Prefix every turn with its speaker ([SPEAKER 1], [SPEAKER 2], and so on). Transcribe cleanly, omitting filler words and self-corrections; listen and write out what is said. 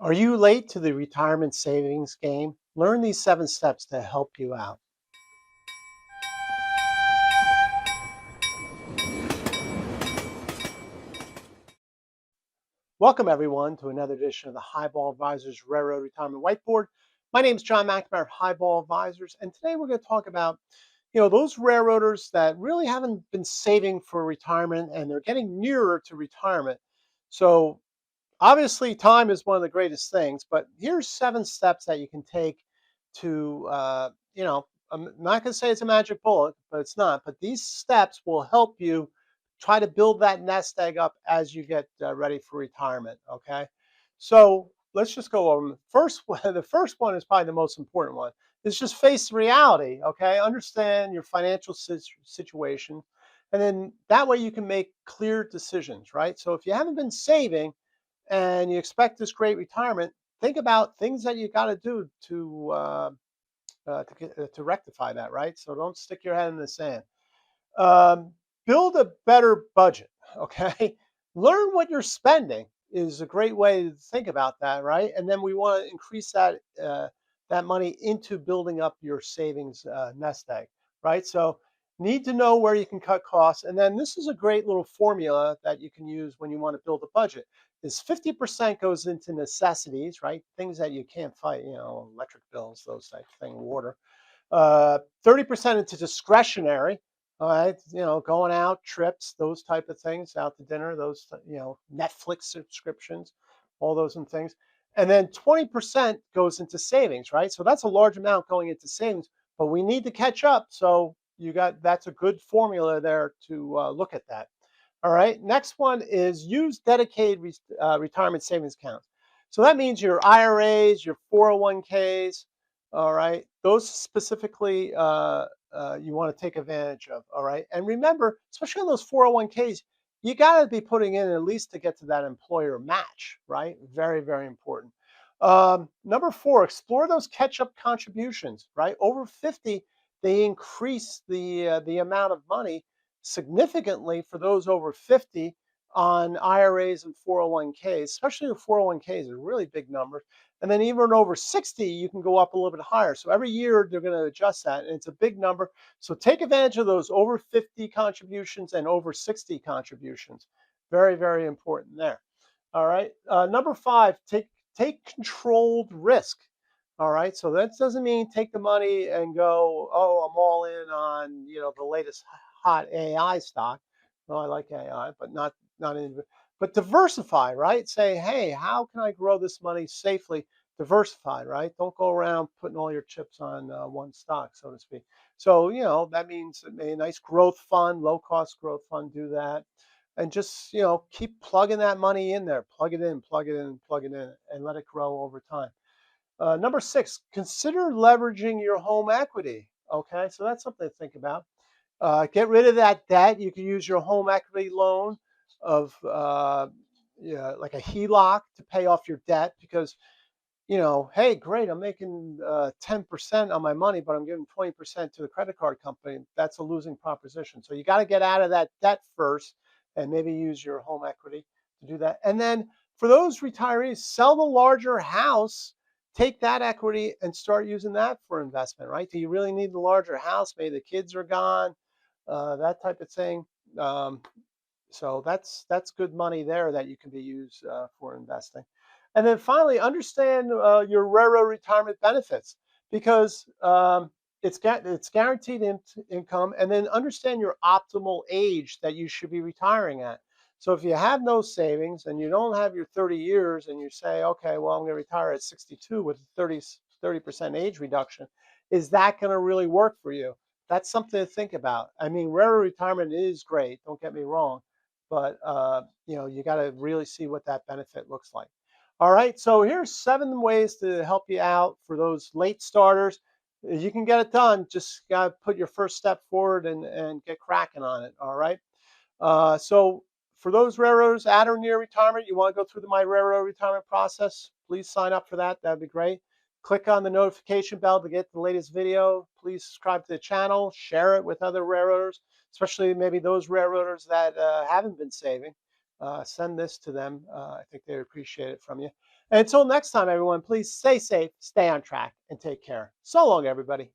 [SPEAKER 1] Are you late to the retirement savings game? Learn these 7 steps to help you out. Welcome, everyone, to another edition of the Highball Advisors Railroad Retirement Whiteboard. My name is John McNamara of Highball Advisors, and today we're going to talk about those railroaders that really haven't been saving for retirement and they're getting nearer to retirement. So obviously, time is one of the greatest things, but here's 7 steps that you can take to, I'm not going to say it's a magic bullet, but it's not. But these steps will help you try to build that nest egg up as you get ready for retirement. Okay. So let's just go over them. First, the first one is probably the most important one. Is just face reality. Okay. Understand your financial situation. And then that way you can make clear decisions, right? So if you haven't been saving, and you expect this great retirement, think about things that you got to do to rectify that, right? So don't stick your head in the sand. Um, Build a better budget, okay? Learn what you're spending is a great way to think about that, right? And then we want to increase that money into building up your savings nest egg, right? So need to know where you can cut costs, and then this is a great little formula that you can use when you want to build a budget. Is 50% goes into necessities, right? Things that you can't fight, electric bills, those type of things, water. 30% into discretionary, all right, going out, trips, those type of things, out to dinner, those, Netflix subscriptions, all those and things. And then 20% goes into savings, right? So that's a large amount going into savings, but we need to catch up. So that's a good formula there to look at that. All right. Next one is use dedicated retirement savings accounts. So that means your IRAs, your 401ks. All right. Those specifically you want to take advantage of. All right. And remember, especially on those 401ks, you got to be putting in at least to get to that employer match, right? Very, very important. Number 4, explore those catch-up contributions, right? Over 50, they increase the amount of money significantly for those over 50 on IRAs and 401ks, especially the 401ks are really big numbers. And then even over 60, you can go up a little bit higher. So every year they're going to adjust that, and it's a big number. So take advantage of those over 50 contributions and over 60 contributions. Very, very important there. All right. Number 5, take controlled risk. All right. So that doesn't mean take the money and go, oh, I'm all in on the latest hot AI stock. Well, I like AI, but not in. But diversify, right? Say, hey, how can I grow this money safely? Diversified, right? Don't go around putting all your chips on one stock, so to speak. So that means a nice growth fund, low cost growth fund. Do that, and just keep plugging that money in there. Plug it in, plug it in, plug it in, and let it grow over time. Number 6, consider leveraging your home equity. Okay, so that's something to think about. Get rid of that debt. You can use your home equity loan of like a HELOC to pay off your debt because, hey, great, I'm making 10% on my money, but I'm giving 20% to the credit card company. That's a losing proposition. So you got to get out of that debt first and maybe use your home equity to do that. And then for those retirees, sell the larger house, take that equity and start using that for investment, right? Do you really need the larger house? Maybe the kids are gone, that type of thing. Um, so that's good money there that you can be used for investing. And then finally, understand your railroad retirement benefits because it's guaranteed income, and then understand your optimal age that you should be retiring at. So if you have no savings and you don't have your 30 years and you say, okay, well, I'm going to retire at 62 with a 30% age reduction, is that going to really work for you? That's something to think about. I mean, railroad retirement is great, don't get me wrong, but you got to really see what that benefit looks like. All right, so here's 7 ways to help you out for those late starters. You can get it done. Just got to put your first step forward and get cracking on it. All right. So for those railroaders at or near retirement, you want to go through the My Railroad Retirement process, please sign up for that. That'd be great. Click on the notification bell to get the latest video. Please subscribe to the channel, share it with other railroaders, especially maybe those railroaders that haven't been saving. Send this to them. I think they appreciate it from you. And until next time, everyone, please stay safe, stay on track, and take care. So long, everybody.